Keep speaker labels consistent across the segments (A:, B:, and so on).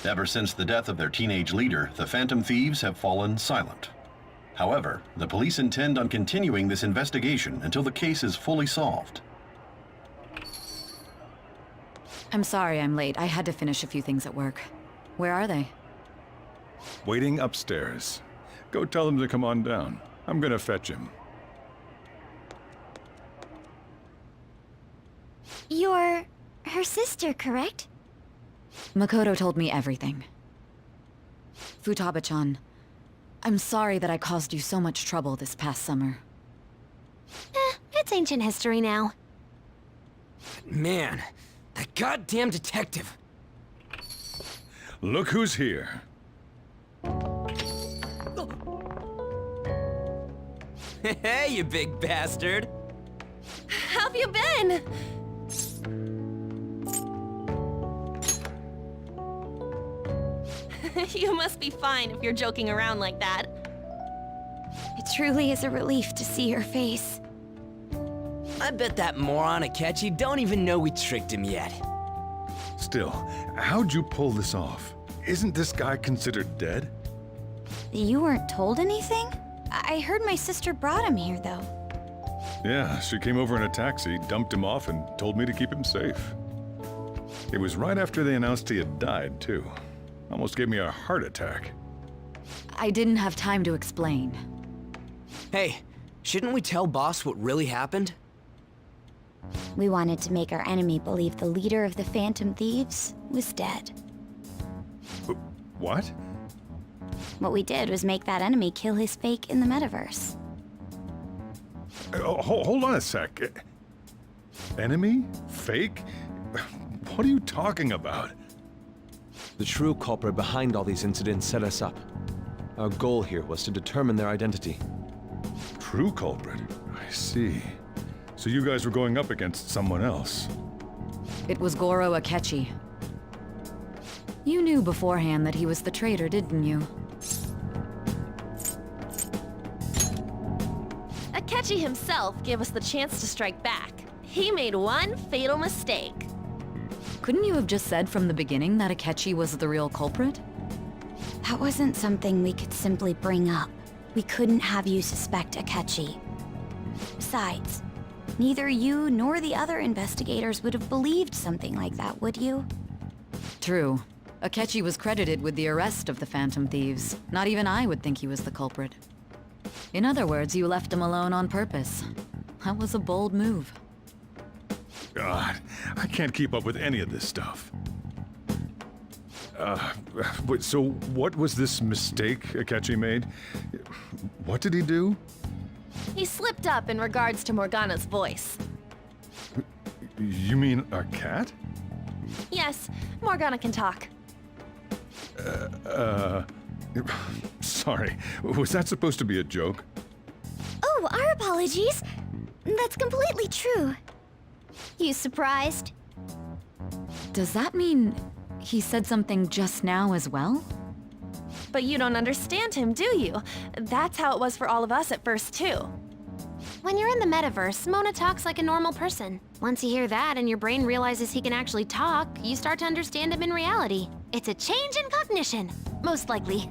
A: Ever since the death of their teenage leader, the Phantom Thieves have fallen silent. However, the police intend on continuing this investigation until the case is fully solved.
B: I'm sorry I'm late. I had to finish a few things at work. Where are they?
C: Waiting upstairs. Go tell them to come on down. I'm gonna fetch him.
D: You're her sister, correct?
B: Makoto told me everything. Futaba-chan, I'm sorry that I caused you so much trouble this past summer.
D: It's ancient history now.
E: Man, that goddamn detective.
C: Look who's here.
E: Hey, you big bastard.
D: How have you been? You must be fine if you're joking around like that. It truly is a relief to see your face.
E: I bet that moron Akechi don't even know we tricked him yet.
C: Still, how'd you pull this off? Isn't this guy considered dead?
D: You weren't told anything? I heard my sister brought him here, though.
C: Yeah, she came over in a taxi, dumped him off, and told me to keep him safe. It was right after they announced he had died, too. Almost gave me a heart attack.
B: I didn't have time to explain.
E: Hey, shouldn't we tell boss what really happened?
F: We wanted to make our enemy believe the leader of the Phantom Thieves was dead.
C: What?
F: What we did was make that enemy kill his fake in the metaverse.
C: Hold on a sec. Enemy? Fake? What are you talking about?
G: The true culprit behind all these incidents set us up. Our goal here was to determine their identity.
C: True culprit? I see. So you guys were going up against someone else.
B: It was Goro Akechi. You knew beforehand that he was the traitor, didn't you?
D: Akechi himself gave us the chance to strike back. He made one fatal mistake.
B: Couldn't you have just said from the beginning that Akechi was the real culprit?
F: That wasn't something we could simply bring up. We couldn't have you suspect Akechi. Besides, neither you nor the other investigators would have believed something like that, would you?
B: True. Akechi was credited with the arrest of the Phantom Thieves. Not even I would think he was the culprit. In other words, you left him alone on purpose. That was a bold move.
C: God, I can't keep up with any of this stuff. So what was this mistake Akechi made? What did he do?
D: He slipped up in regards to Morgana's voice.
C: You mean our cat?
D: Yes, Morgana can talk.
C: Sorry, was that supposed to be a joke?
F: Oh, our apologies. That's completely true. You surprised?
B: Does that mean he said something just now as well?
D: But you don't understand him, do you? That's how it was for all of us at first, too. When you're in the metaverse, Mona talks like a normal person. Once you hear that and your brain realizes he can actually talk, you start to understand him in reality. It's a change in cognition, most likely.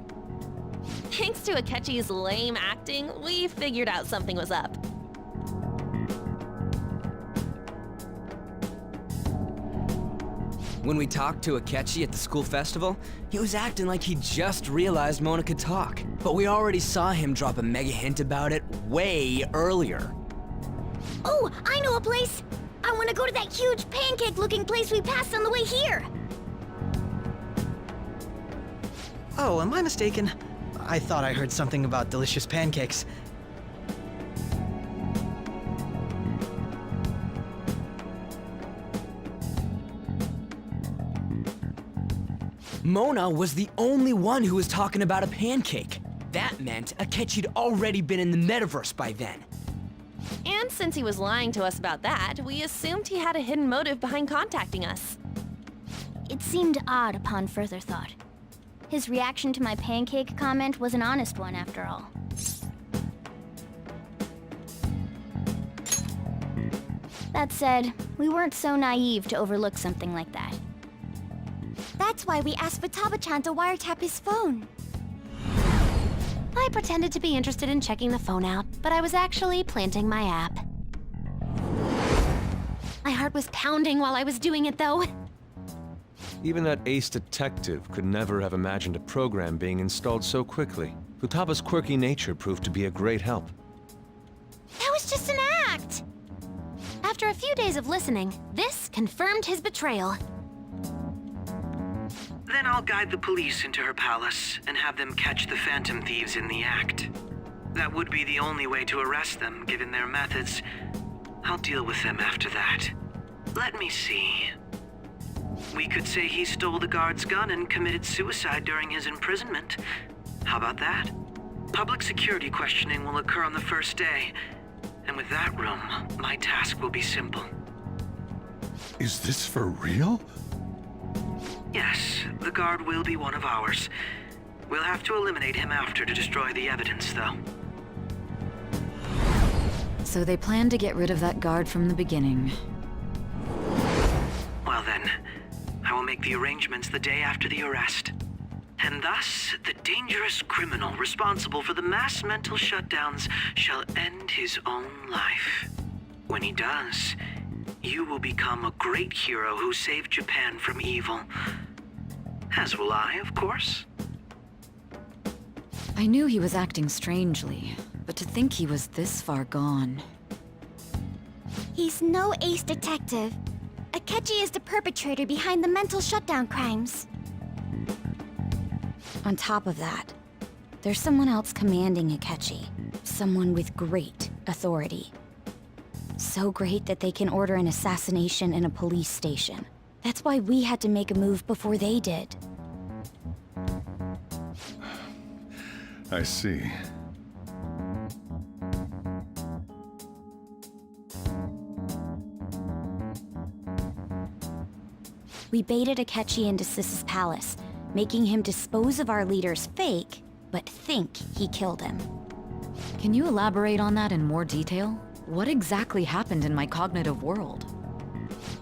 D: Thanks to Akechi's lame acting, we figured out something was up.
E: When we talked to Akechi at the school festival, he was acting like he just realized Mona could talk. But we already saw him drop a mega hint about it way earlier.
F: Oh, I know a place! I want to go to that huge pancake-looking place we passed on the way here!
H: Oh, am I mistaken? I thought I heard something about delicious pancakes.
E: Mona was the only one who was talking about a pancake. That meant Akechi'd already been in the metaverse by then.
D: And since he was lying to us about that, we assumed he had a hidden motive behind contacting us.
F: It seemed odd upon further thought. His reaction to my pancake comment was an honest one, after all. That said, we weren't so naive to overlook something like that. That's why we asked Futaba-chan to wiretap his phone.
D: I pretended to be interested in checking the phone out, but I was actually planting my app. My heart was pounding while I was doing it, though.
G: Even that ace detective could never have imagined a program being installed so quickly. Futaba's quirky nature proved to be a great help.
D: That was just an act! After a few days of listening, this confirmed his betrayal.
I: Then I'll guide the police into her palace and have them catch the Phantom Thieves in the act. That would be the only way to arrest them, given their methods. I'll deal with them after that. Let me see. We could say he stole the guard's gun and committed suicide during his imprisonment. How about that? Public security questioning will occur on the first day. And with that room, my task will be simple.
C: Is this for real?
I: Yes, the guard will be one of ours. We'll have to eliminate him after to destroy the evidence, though.
B: So they planned to get rid of that guard from the beginning.
I: Well then, I will make the arrangements the day after the arrest. And thus, the dangerous criminal responsible for the mass mental shutdowns shall end his own life. When he does, you will become a great hero who saved Japan from evil. As will I, of course.
B: I knew he was acting strangely, but to think he was this far gone.
F: He's no ace detective. Akechi is the perpetrator behind the mental shutdown crimes. On top of that, there's someone else commanding Akechi. Someone with great authority. So great that they can order an assassination in a police station. That's why we had to make a move before they did.
C: I see.
F: We baited Akechi into Sis's palace, making him dispose of our leader's fake, but think he killed him.
B: Can you elaborate on that in more detail? What exactly happened in my cognitive world?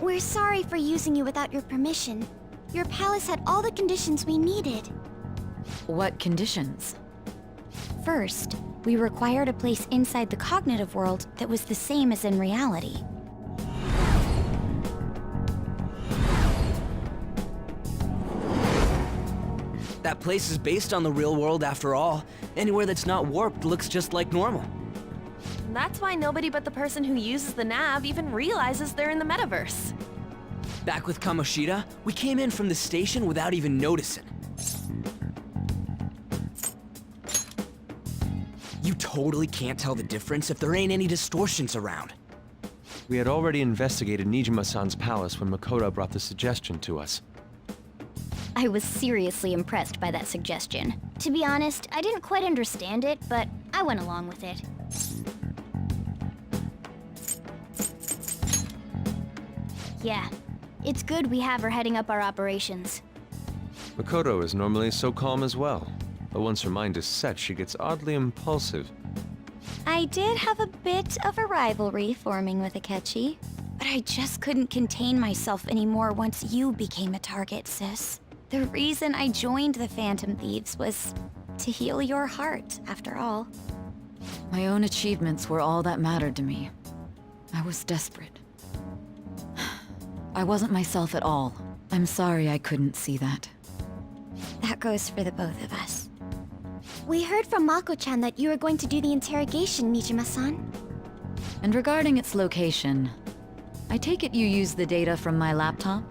F: We're sorry for using you without your permission. Your palace had all the conditions we needed.
B: What conditions?
F: First, we required a place inside the cognitive world that was the same as in reality.
E: That place is based on the real world after all. Anywhere that's not warped looks just like normal.
D: That's why nobody but the person who uses the nav even realizes they're in the metaverse.
E: Back with Kamoshida, we came in from the station without even noticing. You totally can't tell the difference if there ain't any distortions around.
G: We had already investigated Nijima-san's palace when Makoto brought the suggestion to us.
F: I was seriously impressed by that suggestion. To be honest, I didn't quite understand it, but I went along with it. Yeah, it's good we have her heading up our operations.
G: Makoto is normally so calm as well, but once her mind is set, she gets oddly impulsive.
F: I did have a bit of a rivalry forming with Akechi, but I just couldn't contain myself anymore once you became a target, sis. The reason I joined the Phantom Thieves was to heal your heart, after all.
B: My own achievements were all that mattered to me. I was desperate. I wasn't myself at all. I'm sorry I couldn't see that.
F: That goes for the both of us. We heard from Mako-chan that you were going to do the interrogation, Nijima-san.
B: And regarding its location, I take it you used the data from my laptop?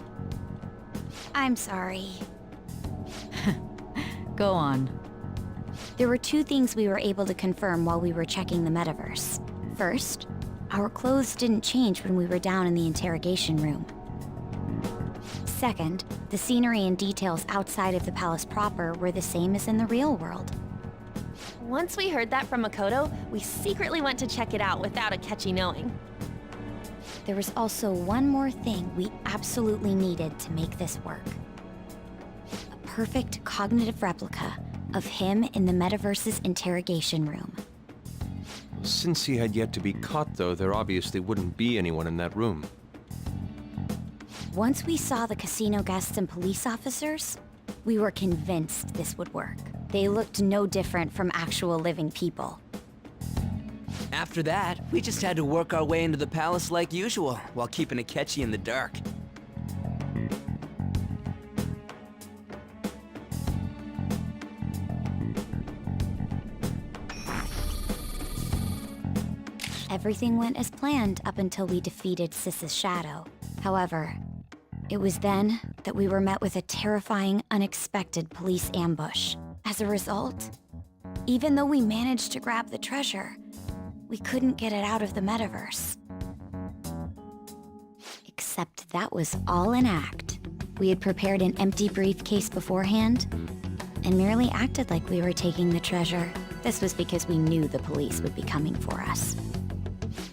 F: I'm sorry.
B: Go on.
F: There were two things we were able to confirm while we were checking the metaverse. First, our clothes didn't change when we were down in the interrogation room. Second, the scenery and details outside of the palace proper were the same as in the real world.
D: Once we heard that from Makoto, we secretly went to check it out without Akechi knowing.
F: There was also one more thing we absolutely needed to make this work. A perfect cognitive replica of him in the metaverse's interrogation room.
G: Since he had yet to be caught, though, there obviously wouldn't be anyone in that room.
F: Once we saw the casino guests and police officers, we were convinced this would work. They looked no different from actual living people.
E: After that, we just had to work our way into the palace like usual, while keeping Akechi in the dark.
F: Everything went as planned up until we defeated Sis's shadow. However, it was then that we were met with a terrifying, unexpected police ambush. As a result, even though we managed to grab the treasure, we couldn't get it out of the metaverse. Except that was all an act. We had prepared an empty briefcase beforehand and merely acted like we were taking the treasure. This was because we knew the police would be coming for us.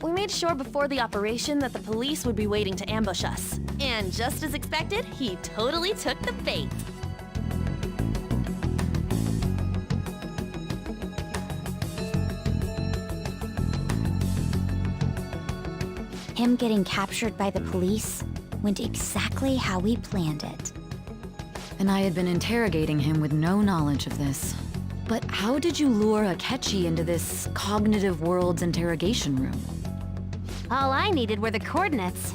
D: We made sure before the operation that the police would be waiting to ambush us. And just as expected, he totally took the bait.
F: Him getting captured by the police went exactly how we planned it.
B: And I had been interrogating him with no knowledge of this. But how did you lure Akechi into this cognitive world's interrogation room?
F: All I needed were the coordinates.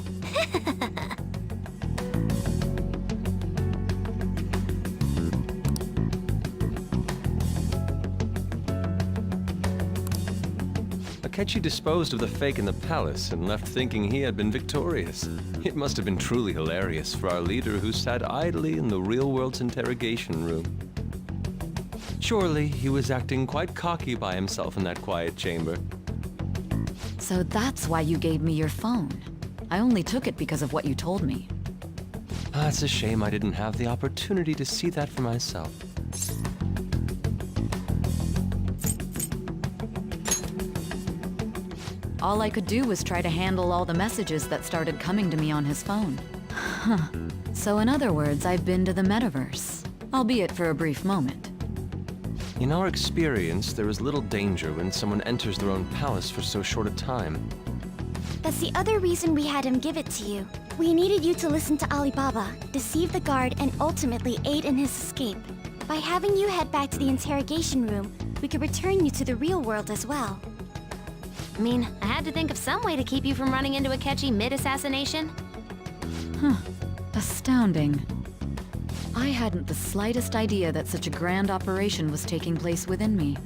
G: Akechi disposed of the fake in the palace and left thinking he had been victorious. It must have been truly hilarious for our leader who sat idly in the real world's interrogation room. Surely he was acting quite cocky by himself in that quiet chamber.
B: So that's why you gave me your phone. I only took it because of what you told me.
G: It's a shame I didn't have the opportunity to see that for myself.
B: All I could do was try to handle all the messages that started coming to me on his phone. Huh. So in other words, I've been to the metaverse, albeit for a brief moment.
G: In our experience, there is little danger when someone enters their own palace for so short a time.
F: That's the other reason we had him give it to you. We needed you to listen to Alibaba, deceive the guard, and ultimately aid in his escape. By having you head back to the interrogation room, we could return you to the real world as well.
D: I mean, I had to think of some way to keep you from running into Akechi mid-assassination.
B: Huh. Astounding. I hadn't the slightest idea that such a grand operation was taking place within me.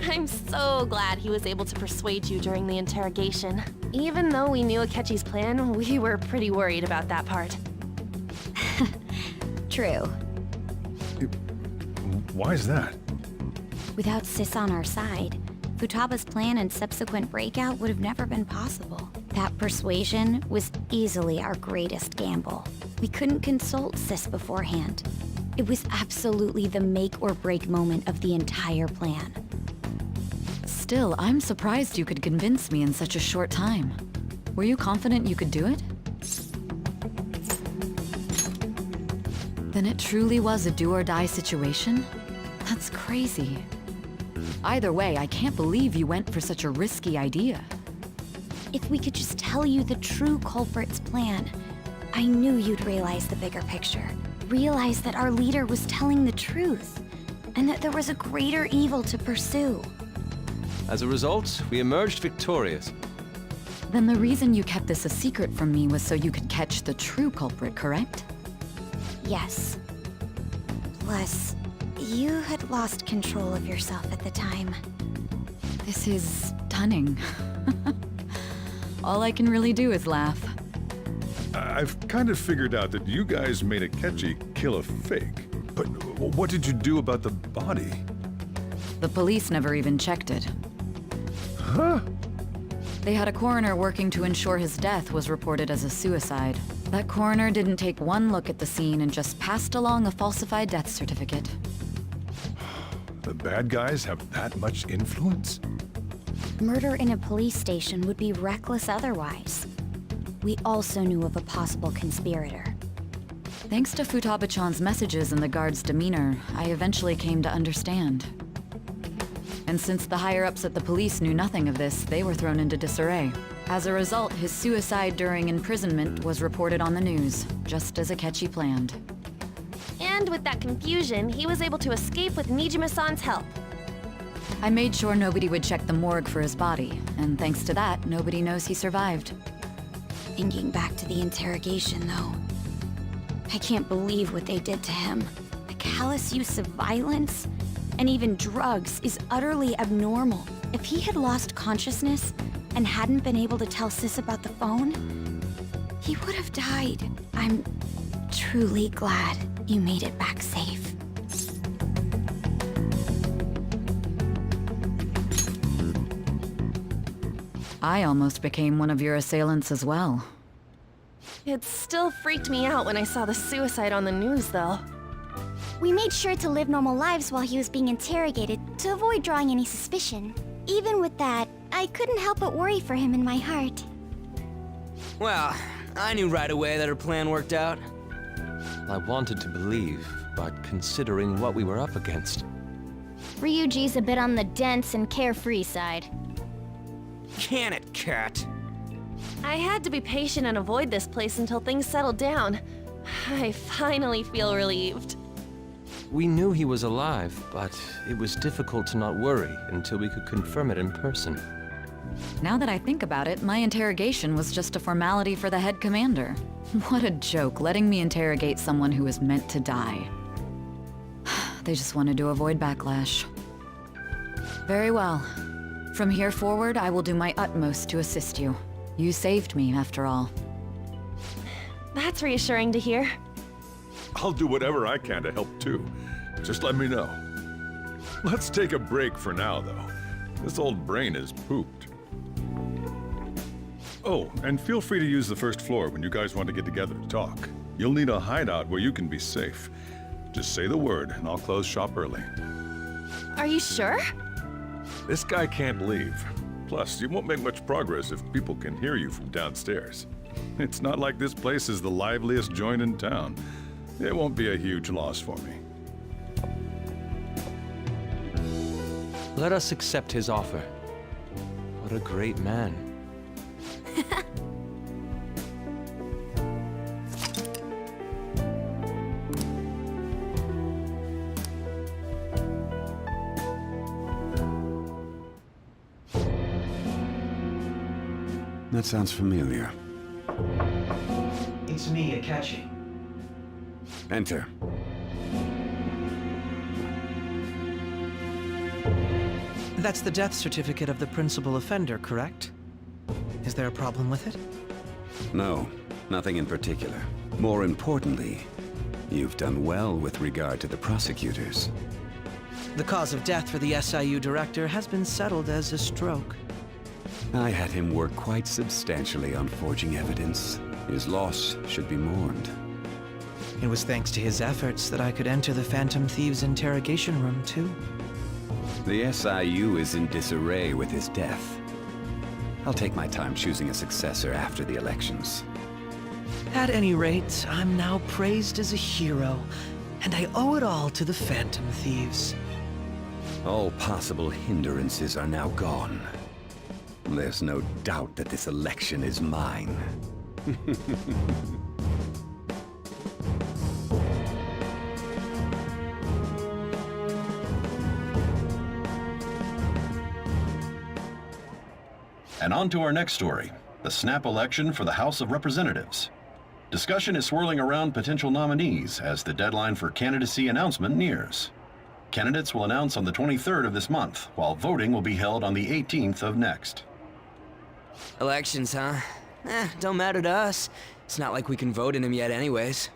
D: I'm so glad he was able to persuade you during the interrogation. Even though we knew Akechi's plan, we were pretty worried about that part.
F: True.
C: Why is that?
F: Without Sis on our side, Futaba's plan and subsequent breakout would have never been possible. That persuasion was easily our greatest gamble. We couldn't consult Sis beforehand. It was absolutely the make or break moment of the entire plan.
B: Still, I'm surprised you could convince me in such a short time. Were you confident you could do it? Then it truly was a do-or-die situation? That's crazy. Either way, I can't believe you went for such a risky idea.
F: If we could just tell you the true culprit's plan, I knew you'd realize the bigger picture. Realize that our leader was telling the truth, and that there was a greater evil to pursue.
G: As a result, we emerged victorious.
B: Then the reason you kept this a secret from me was so you could catch the true culprit, correct?
F: Yes. Plus, you had lost control of yourself at the time.
B: This is stunning. All I can really do is laugh.
C: I've kind of figured out that you guys made Akechi kill a fake. But what did you do about the body?
B: The police never even checked it.
C: Huh?
B: They had a coroner working to ensure his death was reported as a suicide. That coroner didn't take one look at the scene and just passed along a falsified death certificate.
C: The bad guys have that much influence?
F: Murder in a police station would be reckless otherwise. We also knew of a possible conspirator.
B: Thanks to Futaba-chan's messages and the guard's demeanor, I eventually came to understand. And since the higher-ups at the police knew nothing of this, they were thrown into disarray. As a result, his suicide during imprisonment was reported on the news, just as Akechi planned.
D: And with that confusion, he was able to escape with Nijima-san's help.
B: I made sure nobody would check the morgue for his body, and thanks to that, nobody knows he survived.
F: Thinking back to the interrogation, though, I can't believe what they did to him. The callous use of violence, and even drugs, is utterly abnormal. If he had lost consciousness and hadn't been able to tell Sis about the phone, he would have died. I'm truly glad you made it back safe.
B: I almost became one of your assailants as well.
D: It still freaked me out when I saw the suicide on the news, though.
J: We made sure to live normal lives while he was being interrogated to avoid drawing any suspicion. Even with that, I couldn't help but worry for him in my heart.
E: Well, I knew right away that her plan worked out.
G: I wanted to believe, but considering what we were up against.
J: Ryuji's a bit on the dense and carefree side.
E: Can it, cat?
D: I had to be patient and avoid this place until things settled down. I finally feel relieved.
G: We knew he was alive, but it was difficult to not worry until we could confirm it in person.
B: Now that I think about it, my interrogation was just a formality for the head commander. What a joke, letting me interrogate someone who was meant to die. They just wanted to avoid backlash. Very well. From here forward, I will do my utmost to assist you. You saved me, after all.
D: That's reassuring to hear.
C: I'll do whatever I can to help too. Just let me know. Let's take a break for now, though. This old brain is pooped. Oh, and feel free to use the first floor when you guys want to get together to talk. You'll need a hideout where you can be safe. Just say the word, and I'll close shop early.
D: Are you sure?
C: This guy can't leave. Plus, you won't make much progress if people can hear you from downstairs. It's not like this place is the liveliest joint in town. It won't be a huge loss for me.
G: Let us accept his offer. What a great man.
K: That sounds familiar.
H: It's me, Akechi.
K: Enter.
H: That's the death certificate of the principal offender, correct? Is there a problem with it?
K: No, nothing in particular. More importantly, you've done well with regard to the prosecutors.
H: The cause of death for the SIU director has been settled as a stroke.
K: I had him work quite substantially on forging evidence. His loss should be mourned.
H: It was thanks to his efforts that I could enter the Phantom Thieves' interrogation room, too.
K: The SIU is in disarray with his death. I'll take my time choosing a successor after the elections.
H: At any rate, I'm now praised as a hero, and I owe it all to the Phantom Thieves.
K: All possible hindrances are now gone. There's no doubt that this election is mine.
A: And on to our next story, the snap election for the House of Representatives. Discussion is swirling around potential nominees as the deadline for candidacy announcement nears. Candidates will announce on the 23rd of this month, while voting will be held on the 18th of next.
E: Elections, huh? Don't matter to us. It's not like we can vote in them yet anyways.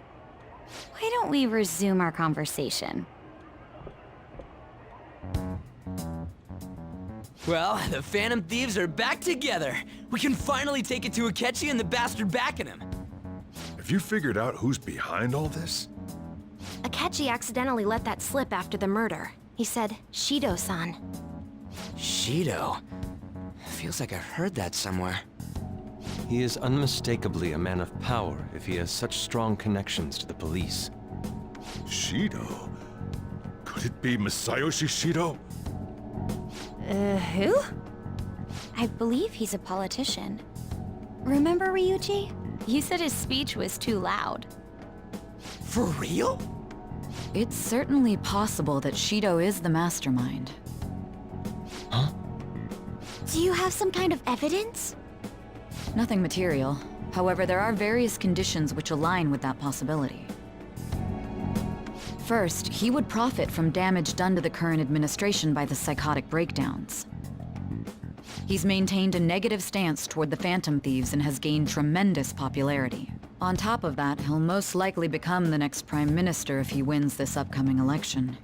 F: Why don't we resume our conversation?
E: Well, the Phantom Thieves are back together. We can finally take it to Akechi and the bastard backing him.
C: Have you figured out who's behind all this?
D: Akechi accidentally let that slip after the murder. He said, Shido-san.
E: Shido? Feels like I've heard that somewhere.
G: He is unmistakably a man of power if he has such strong connections to the police.
C: Shido? Could it be Masayoshi Shido?
D: Who?
F: I believe he's a politician. Remember Ryuji? You said his speech was too loud.
E: For real?
B: It's certainly possible that Shido is the mastermind.
J: Do you have some kind of evidence?
B: Nothing material. However, there are various conditions which align with that possibility. First, he would profit from damage done to the current administration by the psychotic breakdowns. He's maintained a negative stance toward the Phantom Thieves and has gained tremendous popularity. On top of that, he'll most likely become the next Prime Minister if he wins this upcoming election.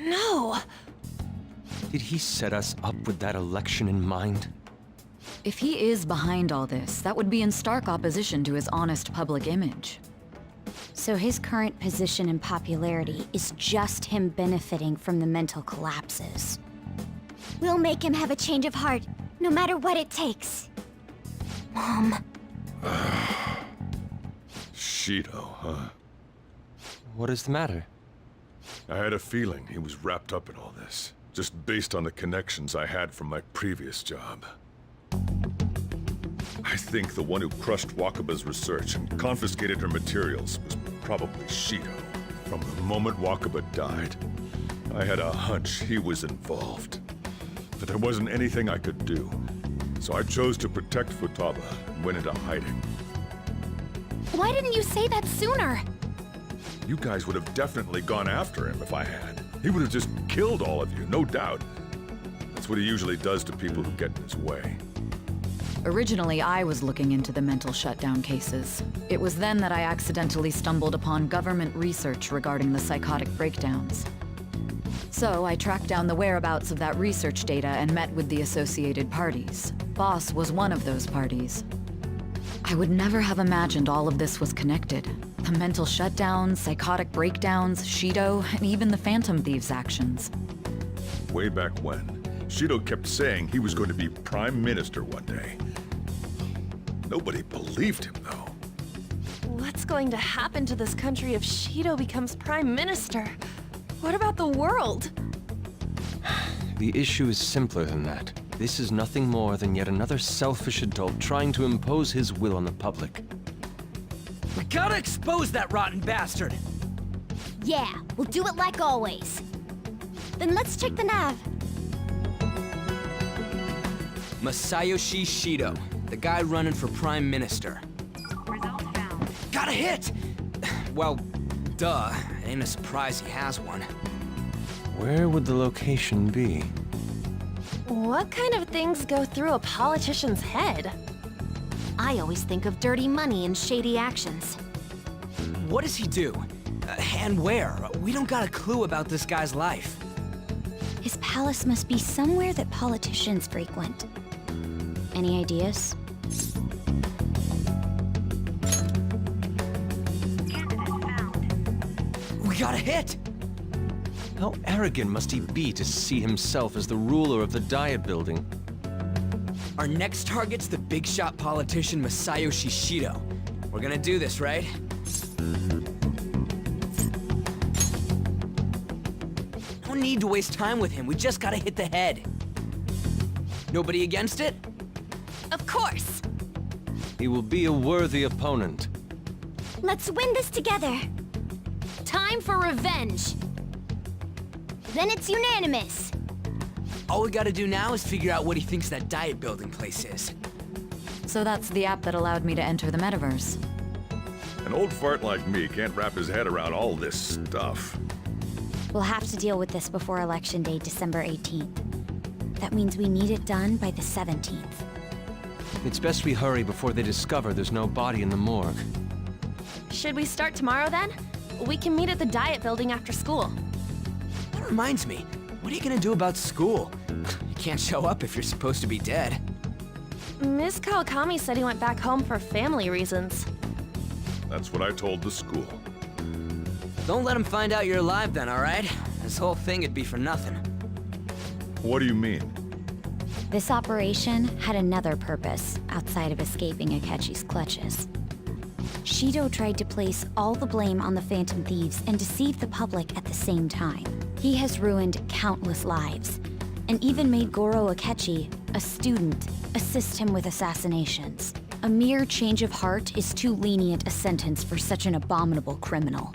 D: No!
G: Did he set us up with that election in mind?
B: If he is behind all this, that would be in stark opposition to his honest public image.
F: So his current position and popularity is just him benefiting from the mental collapses.
J: We'll make him have a change of heart, no matter what it takes.
D: Mom.
C: Shido, huh?
G: What is the matter?
C: I had a feeling he was wrapped up in all this, just based on the connections I had from my previous job. I think the one who crushed Wakaba's research and confiscated her materials was probably Shido. From the moment Wakaba died, I had a hunch he was involved. But there wasn't anything I could do, so I chose to protect Futaba and went into hiding.
D: Why didn't you say that sooner?
C: You guys would have definitely gone after him if I had. He would have just killed all of you, no doubt. That's That's what he usually does to people who get in his way.
B: Originally, I was looking into the mental shutdown cases. It was then that I accidentally stumbled upon government research regarding the psychotic breakdowns. So I tracked down the whereabouts of that research data and met with the associated parties. Boss was one of those parties. I would never have imagined all of this was connected. The mental shutdowns, psychotic breakdowns, Shido, and even the Phantom Thieves' actions.
C: Way back when, Shido kept saying he was going to be Prime Minister one day. Nobody believed him, though.
D: What's going to happen to this country if Shido becomes Prime Minister? What about the world?
G: The issue is simpler than that. This is nothing more than yet another selfish adult trying to impose his will on the public.
E: We gotta expose that rotten bastard!
J: Yeah, we'll do it like always. Then let's check the nav.
E: Masayoshi Shido, the guy running for Prime Minister.
D: Results found.
E: Got a hit! Well, duh. Ain't a surprise he has one.
G: Where would the location be?
D: What kind of things go through a politician's head?
F: I always think of dirty money and shady actions.
E: What does he do? And where? We don't got a clue about this guy's life.
F: His palace must be somewhere that politicians frequent. Any ideas?
E: We got a hit!
G: How arrogant must he be to see himself as the ruler of the Diet Building?
E: Our next target's the big shot politician Masayoshi Shido. We're gonna do this, right? No need to waste time with him, we just gotta hit the head. Nobody against it?
D: Of course!
G: He will be a worthy opponent.
J: Let's win this together.
D: Time for revenge!
J: Then it's unanimous.
E: All we gotta do now is figure out what he thinks that Diet Building place is.
B: So that's the app that allowed me to enter the metaverse.
C: An old fart like me can't wrap his head around all this stuff.
F: We'll have to deal with this before Election Day, December 18th. That means we need it done by the 17th.
G: It's best we hurry before they discover there's no body in the morgue.
D: Should we start tomorrow then? We can meet at the Diet Building after school.
E: That reminds me, what are you gonna do about school? You can't show up if you're supposed to be dead.
D: Miss Kawakami said he went back home for family reasons.
C: That's what I told the school.
E: Don't let him find out you're alive then, alright? This whole thing would be for nothing.
C: What do you mean?
F: This operation had another purpose outside of escaping Akechi's clutches. Shido tried to place all the blame on the Phantom Thieves and deceive the public at the same time. He has ruined countless lives, and even made Goro Akechi, a student, assist him with assassinations. A mere change of heart is too lenient a sentence for such an abominable criminal.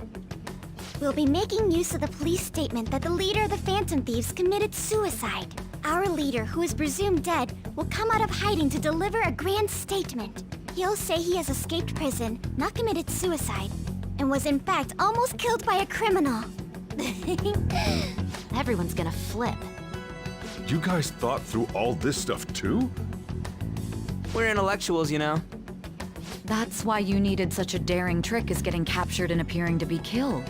J: We'll be making use of the police statement that the leader of the Phantom Thieves committed suicide. Our leader, who is presumed dead, will come out of hiding to deliver a grand statement. He'll say he has escaped prison, not committed suicide, and was in fact almost killed by a criminal.
F: Everyone's gonna flip.
C: You guys thought through all this stuff too?
E: We're intellectuals, you know.
B: That's why you needed such a daring trick as getting captured and appearing to be killed.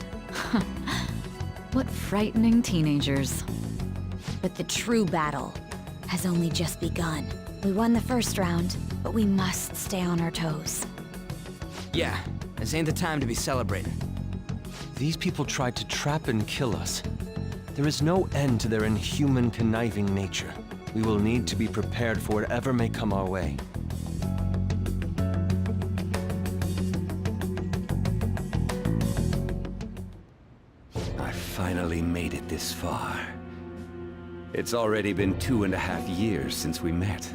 B: What frightening teenagers.
F: But the true battle has only just begun. We won the first round, but we must stay on our toes.
E: Yeah, this ain't the time to be celebrating.
G: These people tried to trap and kill us. There is no end to their inhuman, conniving nature. We will need to be prepared for whatever may come our way.
K: I finally made it this far. It's already been 2.5 years since we met.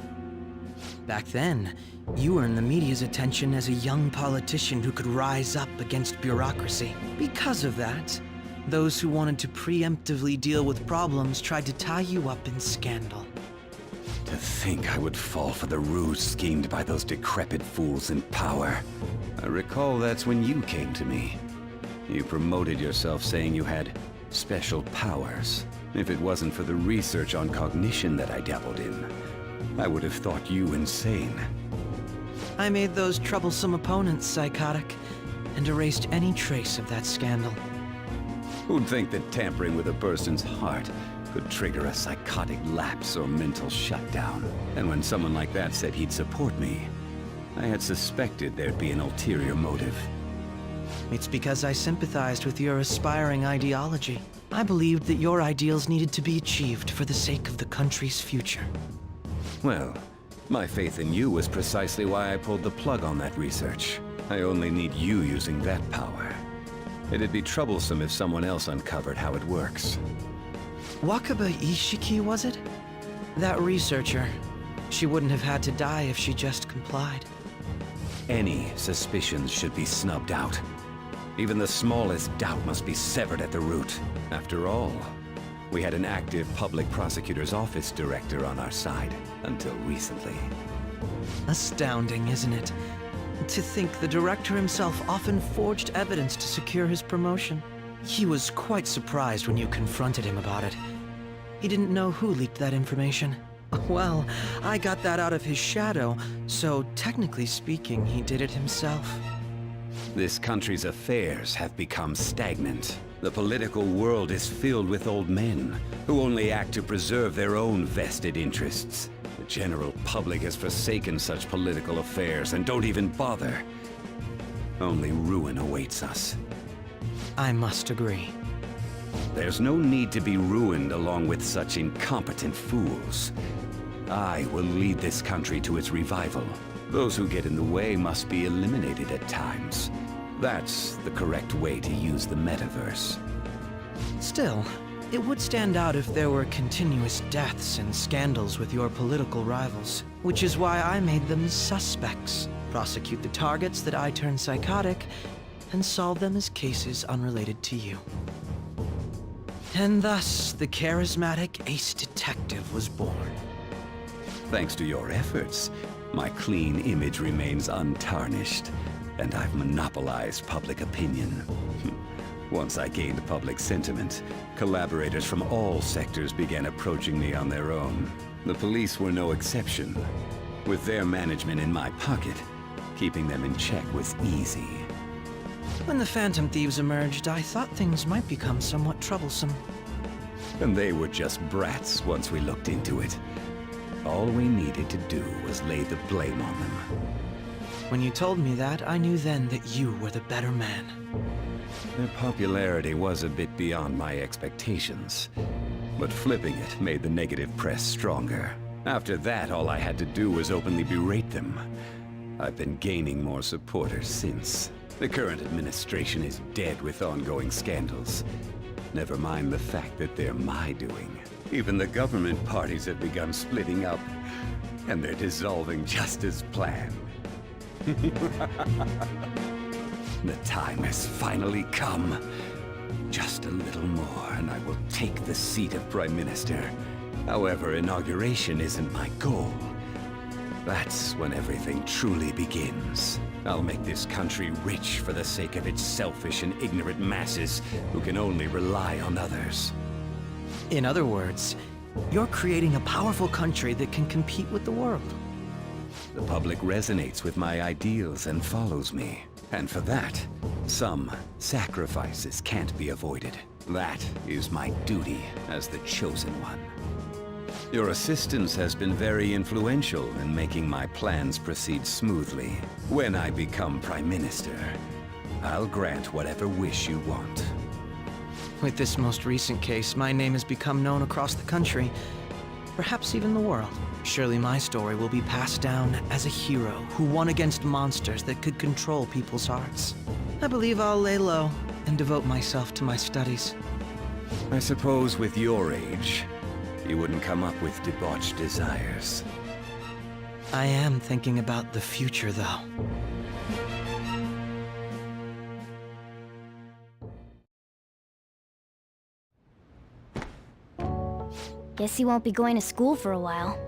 H: Back then, you earned the media's attention as a young politician who could rise up against bureaucracy. Because of that, those who wanted to preemptively deal with problems tried to tie you up in scandal.
K: To think I would fall for the ruse schemed by those decrepit fools in power. I recall that's when you came to me. You promoted yourself saying you had special powers. If it wasn't for the research on cognition that I dabbled in, I would have thought you insane.
H: I made those troublesome opponents psychotic, and erased any trace of that scandal.
K: Who'd think that tampering with a person's heart could trigger a psychotic lapse or mental shutdown? And when someone like that said he'd support me, I had suspected there'd be an ulterior motive.
H: It's because I sympathized with your aspiring ideology. I believed that your ideals needed to be achieved for the sake of the country's future.
K: Well, my faith in you was precisely why I pulled the plug on that research. I only need you using that power. It'd be troublesome if someone else uncovered how it works.
H: Wakaba Ishiki, was it? That researcher. She wouldn't have had to die if she just complied.
K: Any suspicions should be snubbed out. Even the smallest doubt must be severed at the root. After all, we had an active public prosecutor's office director on our side, until recently.
H: Astounding, isn't it? To think the director himself often forged evidence to secure his promotion. He was quite surprised when you confronted him about it. He didn't know who leaked that information. Well, I got that out of his shadow, so technically speaking, he did it himself.
K: This country's affairs have become stagnant. The political world is filled with old men who only act to preserve their own vested interests. The general public has forsaken such political affairs and don't even bother. Only ruin awaits us.
H: I must agree.
K: There's no need to be ruined along with such incompetent fools. I will lead this country to its revival. Those who get in the way must be eliminated at times. That's the correct way to use the metaverse.
H: Still, it would stand out if there were continuous deaths and scandals with your political rivals, which is why I made them suspects. Prosecute the targets that I turn psychotic, and solve them as cases unrelated to you. And thus, the charismatic ace detective was born.
K: Thanks to your efforts, my clean image remains untarnished, and I've monopolized public opinion. Once I gained public sentiment, collaborators from all sectors began approaching me on their own. The police were no exception. With their management in my pocket, keeping them in check was easy.
H: When the Phantom Thieves emerged, I thought things might become somewhat troublesome.
K: And they were just brats once we looked into it. All we needed to do was lay the blame on them.
H: When you told me that, I knew then that you were the better man.
K: Their popularity was a bit beyond my expectations, but flipping it made the negative press stronger. After that, all I had to do was openly berate them. I've been gaining more supporters since. The current administration is dead with ongoing scandals. Never mind the fact that they're my doing. Even the government parties have begun splitting up, and they're dissolving just as planned. The time has finally come. Just a little more, and I will take the seat of Prime Minister. However, inauguration isn't my goal. That's when everything truly begins. I'll make this country rich for the sake of its selfish and ignorant masses who can only rely on others.
H: In other words, you're creating a powerful country that can compete with the world.
K: The public resonates with my ideals and follows me. And for that, some sacrifices can't be avoided. That is my duty as the chosen one. Your assistance has been very influential in making my plans proceed smoothly. When I become Prime Minister, I'll grant whatever wish you want.
H: With this most recent case, my name has become known across the country, perhaps even the world. Surely my story will be passed down as a hero who won against monsters that could control people's hearts. I believe I'll lay low and devote myself to my studies.
K: I suppose with your age, you wouldn't come up with debauched desires.
H: I am thinking about the future, though.
J: Guess you won't be going to school for a while.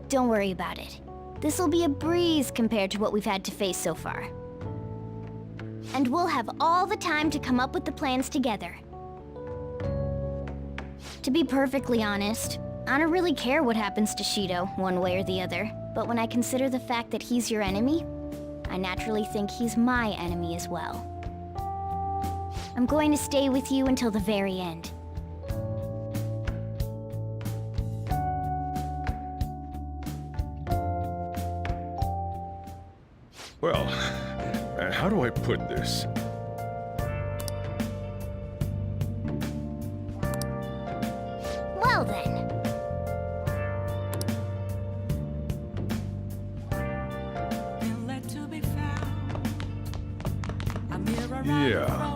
J: Don't worry about it. This'll be a breeze compared to what we've had to face so far. And we'll have all the time to come up with the plans together. To be perfectly honest, I don't really care what happens to Shido, one way or the other. But when I consider the fact that he's your enemy, I naturally think he's my enemy as well. I'm going to stay with you until the very end.
C: Well, how do I put this?
J: Well then.
C: Yeah.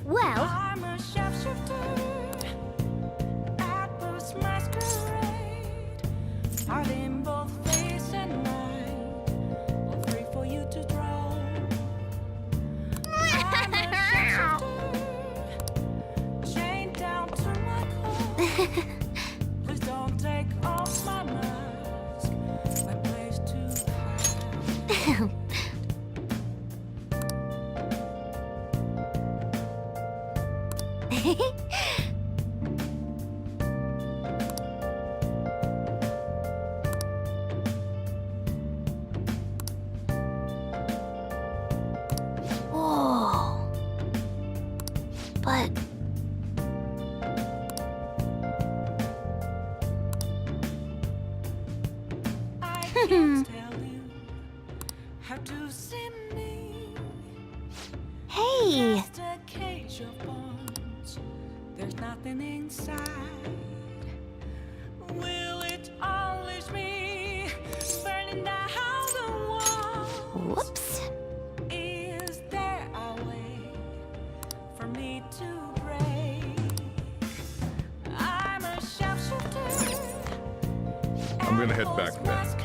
J: Well,
L: I'm a sharpshooter at first masquerade. Are in both face and mind, all free for you to draw. I'm a sharpshooter, chained down to my core. Please don't take off my mask, my place to hide.
J: Whoa. But
L: I can't tell you how to see me.
J: hey,
L: Just a cage of bones. There's nothing inside. Will it unleash me? Burning down the walls.
J: whoops.
L: Is there a way for me to break? I'm a sharpshooter.
C: I'm gonna head back then.